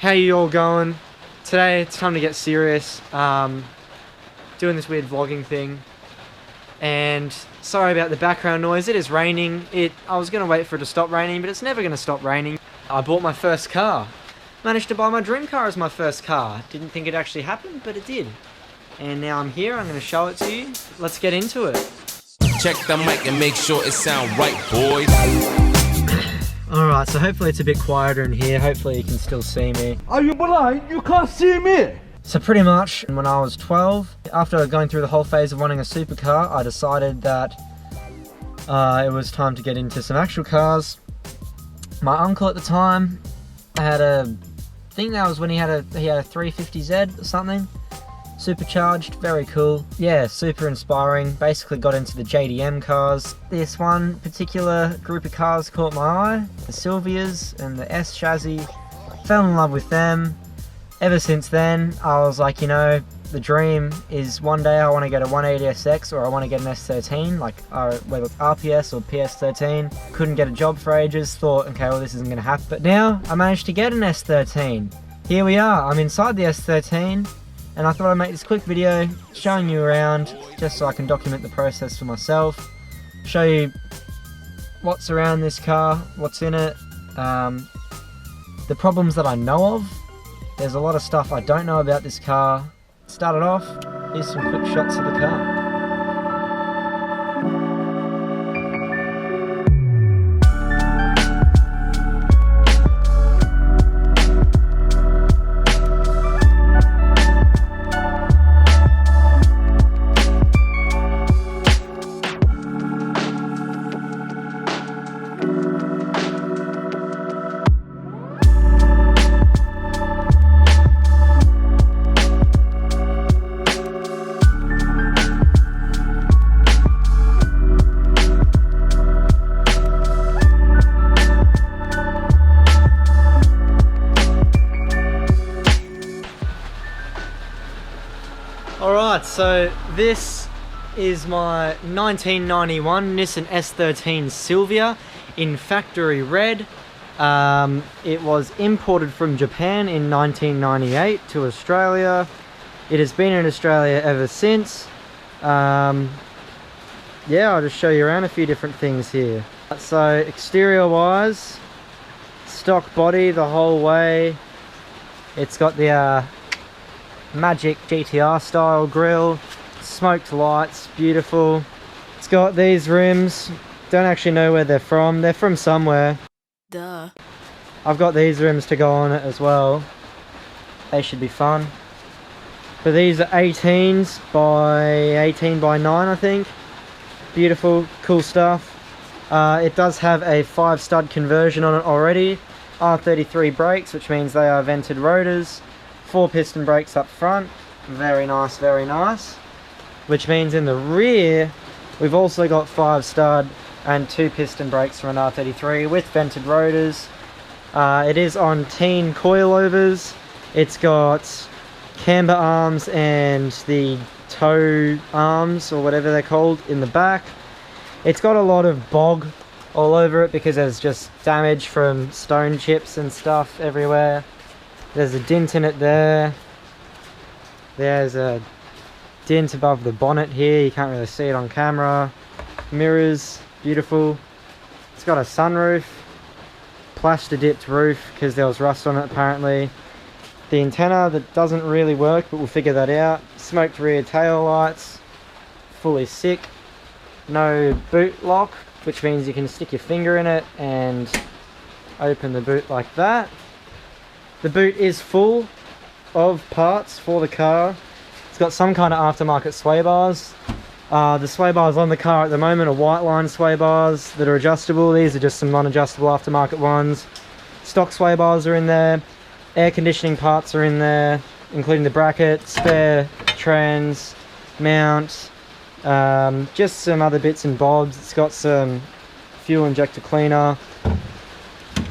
How you all going? Today it's time to get serious. Doing this weird vlogging thing. And sorry about the background noise, it is raining. I was going to wait for it to stop raining, but it's never going to stop raining. I bought my first car. Managed to buy my dream car as my first car. Didn't think it actually happened, but it did. And now I'm here, I'm going to show it to you. Let's get into it. Check the mic and make sure it sound right, boys. Alright, so hopefully it's a bit quieter in here. Hopefully you can still see me. Are you blind? You can't see me! So pretty much, when I was 12, after going through the whole phase of wanting a supercar, I decided that it was time to get into some actual cars. My uncle at the time had a thing that was when he had a 350Z or something. Supercharged, very cool. Yeah, super inspiring. Basically got into the JDM cars. This one particular group of cars caught my eye. The Silvias and the S chassis. Fell in love with them. Ever since then, I was like, you know, the dream is one day I want to get a 180SX or I want to get an S13, like whether it's RPS or PS13. Couldn't get a job for ages. Thought, okay, well this isn't going to happen. But now I managed to get an S13. Here we are. I'm inside the S13. And I thought I'd make this quick video showing you around just so I can document the process for myself. Show you what's around this car, what's in it, the problems that I know of. There's a lot of stuff I don't know about this car. Started off, here's some quick shots of the car. Alright, so this is my 1991 Nissan S13 Silvia in factory red. It was imported from Japan in 1998 to Australia. It has been in Australia ever since. Yeah, I'll just show you around a few different things here. So exterior wise, stock body the whole way. It's got the Magic GTR style grille, smoked lights, beautiful. It's got these rims, don't actually know where they're from somewhere. Duh. I've got these rims to go on it as well. They should be fun. But these are 18s by 18 by 9 I think. Beautiful, cool stuff. It does have a 5-stud conversion on it already. R33 brakes, which means they are vented rotors. 4 piston brakes up front, very nice, very nice. Which means in the rear, we've also got 5-stud and 2 piston brakes for an R33 with vented rotors. It is on teen coilovers. It's got camber arms and the toe arms, or whatever they're called, in the back. It's got a lot of bog all over it because there's just damage from stone chips and stuff everywhere. There's a dint in it there. There's a dint above the bonnet here. You can't really see it on camera. Mirrors, beautiful. It's got a sunroof. Plaster dipped roof because there was rust on it apparently. The antenna that doesn't really work, but we'll figure that out. Smoked rear tail lights. Fully sick. No boot lock, which means you can stick your finger in it and open the boot like that. The boot is full of parts for the car. It's got some kind of aftermarket sway bars. The sway bars on the car at the moment are white line sway bars that are adjustable. These are just some non-adjustable aftermarket ones. Stock sway bars are in there. Air conditioning parts are in there, including the bracket, spare trans, mount, just some other bits and bobs. It's got some fuel injector cleaner,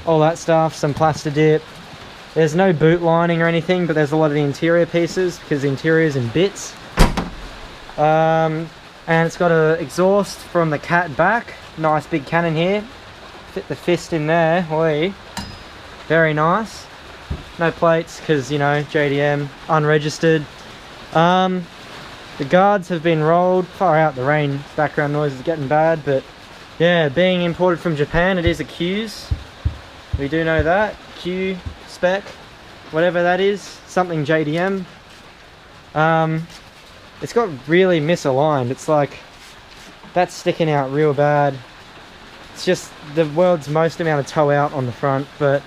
all that stuff, some plaster dip. There's no boot lining or anything, but there's a lot of the interior pieces because the interior is in bits. And it's got an exhaust from the cat back. Nice big cannon here. Fit the fist in there. Oi. Very nice. No plates because, you know, JDM, unregistered. The guards have been rolled. Far out, the rain background noise is getting bad, but yeah, being imported from Japan, it is a Q's. We do know that. Q spec, whatever that is, something JDM. It's got really misaligned. It's like, that's sticking out real bad. It's just the world's most amount of toe out on the front, but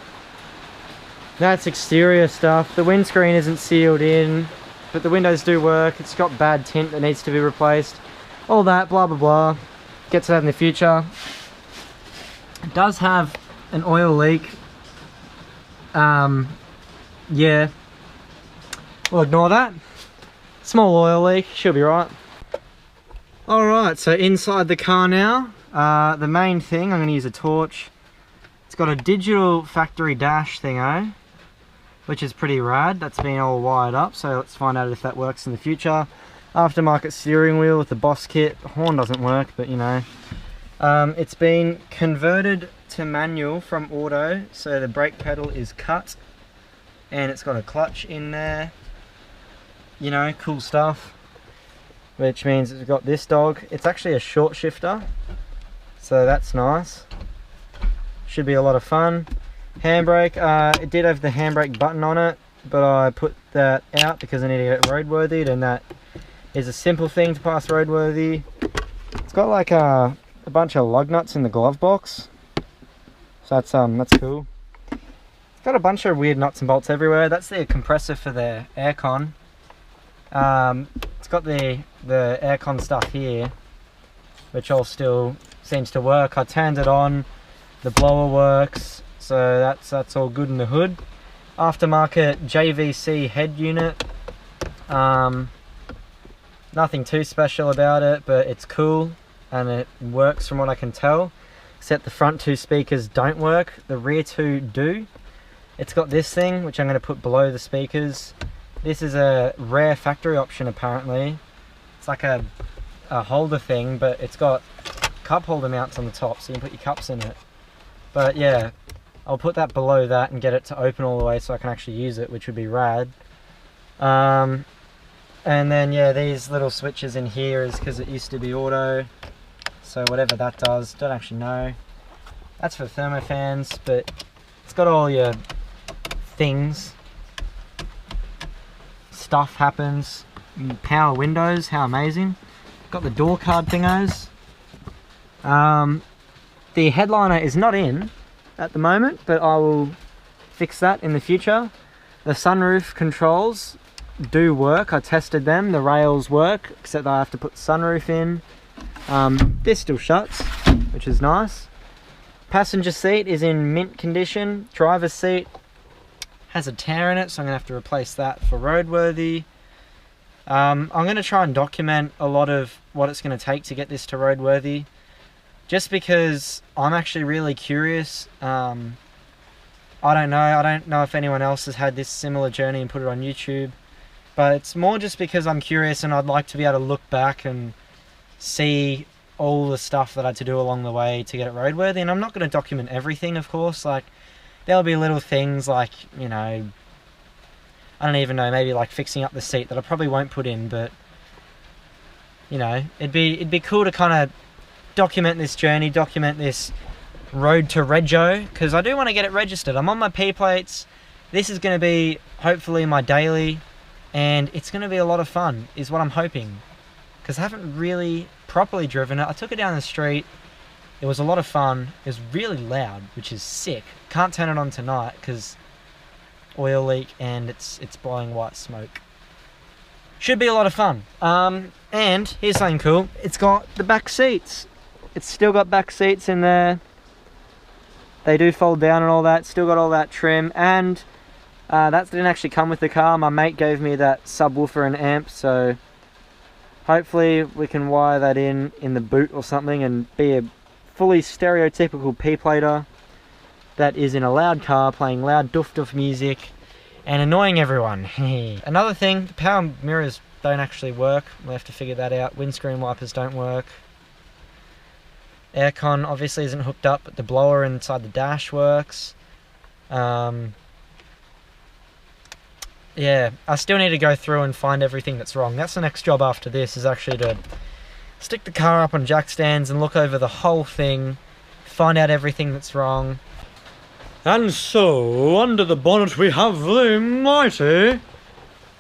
that's exterior stuff. The windscreen isn't sealed in, but the windows do work. It's got bad tint that needs to be replaced. All that, blah blah blah. Get to that in the future. It does have an oil leak. Yeah. We'll ignore that. Small oil leak, she'll be right. Alright, so inside the car now. The main thing, I'm going to use a torch. It's got a digital factory dash thingo, which is pretty rad. That's been all wired up, so let's find out if that works in the future. Aftermarket steering wheel with the Boss kit. The horn doesn't work, but you know. It's been converted to manual from auto, so the brake pedal is cut. And it's got a clutch in there. You know, cool stuff. Which means it's got this dog. It's actually a short shifter, so that's nice. Should be a lot of fun. Handbrake, it did have the handbrake button on it, but I put that out because I need to get it roadworthy, and that is a simple thing to pass roadworthy. It's got like a bunch of lug nuts in the glove box, so that's cool. It's got a bunch of weird nuts and bolts everywhere. That's the compressor for the aircon. It's got the aircon stuff here, which all still seems to work. I turned it on, the blower works, so that's all good in the hood. Aftermarket JVC head unit. Nothing too special about it, but it's cool and it works from what I can tell, except the front two speakers don't work, the rear two do. It's got this thing which I'm going to put below the speakers. This is a rare factory option apparently. It's like a holder thing, but it's got cup holder mounts on the top, so you can put your cups in it. But yeah, I'll put that below that and get it to open all the way so I can actually use it, which would be rad. And then yeah, these little switches in here is because it used to be auto, so whatever that does, don't actually know. That's for thermofans, but it's got all your things. Stuff happens. Power windows, how amazing. Got the door card thingos. The headliner is not in at the moment, but I will fix that in the future. The sunroof controls do work. I tested them. The rails work, except that I have to put the sunroof in. This still shuts, which is nice. Passenger seat is in mint condition. Driver's seat has a tear in it, so I'm going to have to replace that for roadworthy. I'm going to try and document a lot of what it's going to take to get this to roadworthy, just because I'm actually really curious. I don't know if anyone else has had this similar journey and put it on YouTube, but it's more just because I'm curious and I'd like to be able to look back and see all the stuff that I had to do along the way to get it roadworthy. And I'm not going to document everything, of course. Like, there'll be little things like, you know, I don't even know, maybe like fixing up the seat that I probably won't put in, but you know, it'd be cool to kind of document this journey, document this road to rego, because I do want to get it registered. I'm on my P plates. This is going to be hopefully my daily, and it's going to be a lot of fun is what I'm hoping, because I haven't really properly driven it. I took it down the street. It was a lot of fun. It was really loud, which is sick. Can't turn it on tonight because oil leak and it's blowing white smoke. Should be a lot of fun. And here's something cool. It's got the back seats. It's still got back seats in there. They do fold down and all that. Still got all that trim. And that didn't actually come with the car. My mate gave me that subwoofer and amp, so hopefully we can wire that in the boot or something and be a fully stereotypical P-plater that is in a loud car playing loud doof music and annoying everyone. Another thing, the power mirrors don't actually work. We'll have to figure that out. Windscreen wipers don't work. Aircon obviously isn't hooked up, but the blower inside the dash works. yeah, I still need to go through and find everything that's wrong. That's the next job after this, is actually to stick the car up on jack stands and look over the whole thing, find out everything that's wrong. And so, under the bonnet we have the mighty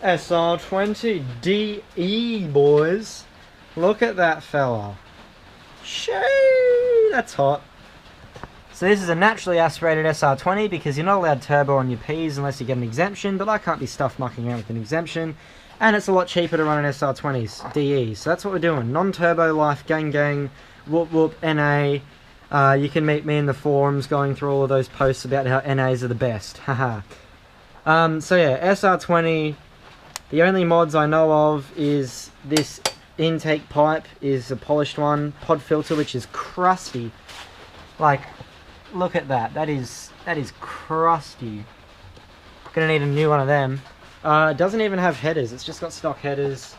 SR20DE, boys. Look at that fella. Shoo, that's hot. So this is a naturally aspirated SR20 because you're not allowed turbo on your Ps unless you get an exemption, but I can't be stuff mucking around with an exemption. And it's a lot cheaper to run an SR20's DE. So that's what we're doing. Non-turbo life, gang, whoop whoop, NA. You can meet me in the forums going through all of those posts about how NAs are the best. Haha. So yeah, SR20. The only mods I know of is this intake pipe is a polished one. Pod filter, which is crusty. Like, look at that. That is crusty. Gonna need a new one of them. It doesn't even have headers. It's just got stock headers.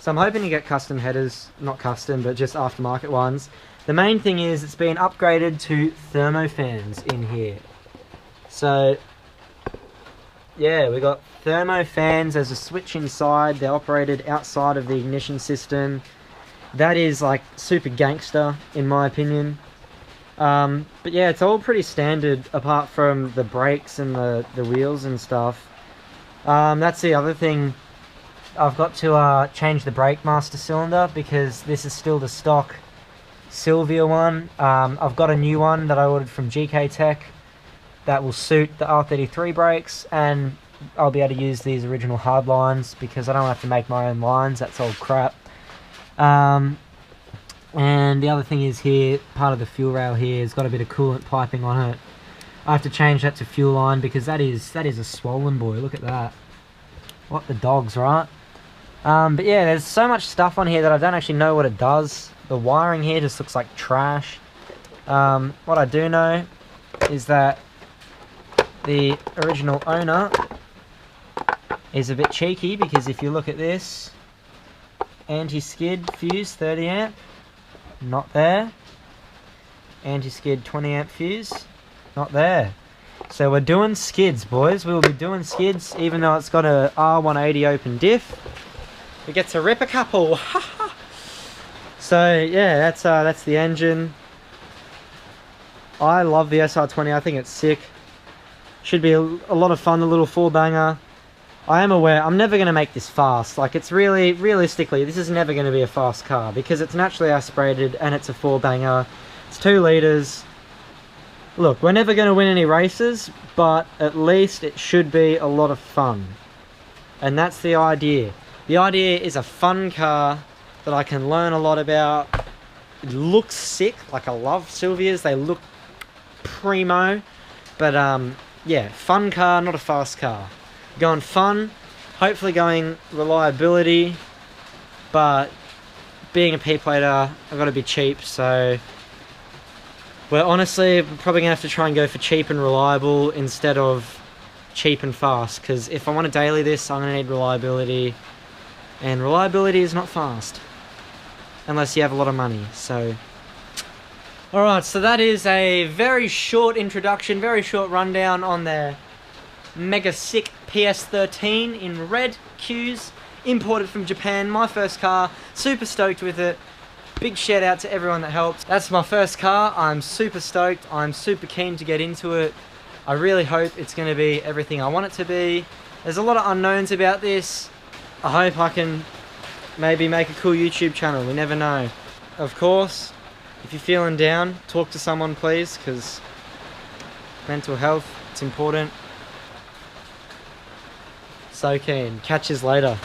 So I'm hoping to get custom headers. Not custom, but just aftermarket ones. The main thing is it's been upgraded to thermofans in here. So, yeah, we got thermofans as a switch inside. They're operated outside of the ignition system. That is like super gangster in my opinion. But yeah, it's all pretty standard apart from the brakes and the wheels and stuff. That's the other thing. I've got to change the brake master cylinder because this is still the stock Silvia one. I've got a new one that I ordered from GK Tech that will suit the R33 brakes, and I'll be able to use these original hard lines because I don't have to make my own lines. That's all crap. And the other thing is here, part of the fuel rail here has got a bit of coolant piping on it. I have to change that to fuel line because that is a swollen boy. Look at that. What the dogs, right? But yeah, there's so much stuff on here that I don't actually know what it does. The wiring here just looks like trash. What I do know is that the original owner is a bit cheeky because if you look at this, anti-skid fuse 30 amp, not there. Anti-skid 20 amp fuse, not there. So we're doing skids, boys. We will be doing skids even though it's got a R180 open diff. We get to rip a couple. So yeah, that's the engine. I love the SR20. I think it's sick. Should be a lot of fun, the little 4-banger. I am aware I'm never going to make this fast. Like, it's really, realistically, this is never going to be a fast car because it's naturally aspirated and it's a 4-banger. It's 2 litres. Look, we're never going to win any races, but at least it should be a lot of fun. And that's the idea. The idea is a fun car that I can learn a lot about. It looks sick. Like, I love Silvia's. They look primo. But, yeah, fun car, not a fast car. Going fun, hopefully going reliability, but being a P-plater, I've got to be cheap, so well, honestly, I'm probably going to have to try and go for cheap and reliable instead of cheap and fast, because if I want to daily this, I'm going to need reliability, and reliability is not fast, unless you have a lot of money, so alright, so that is a very short introduction, very short rundown on their mega sick PS13 in red Qs, imported from Japan, my first car, super stoked with it. Big shout out to everyone that helped. That's my first car, I'm super stoked, I'm super keen to get into it. I really hope it's going to be everything I want it to be. There's a lot of unknowns about this. I hope I can maybe make a cool YouTube channel, we never know. Of course, if you're feeling down, talk to someone please, because mental health, it's important. So keen. Catch yous later.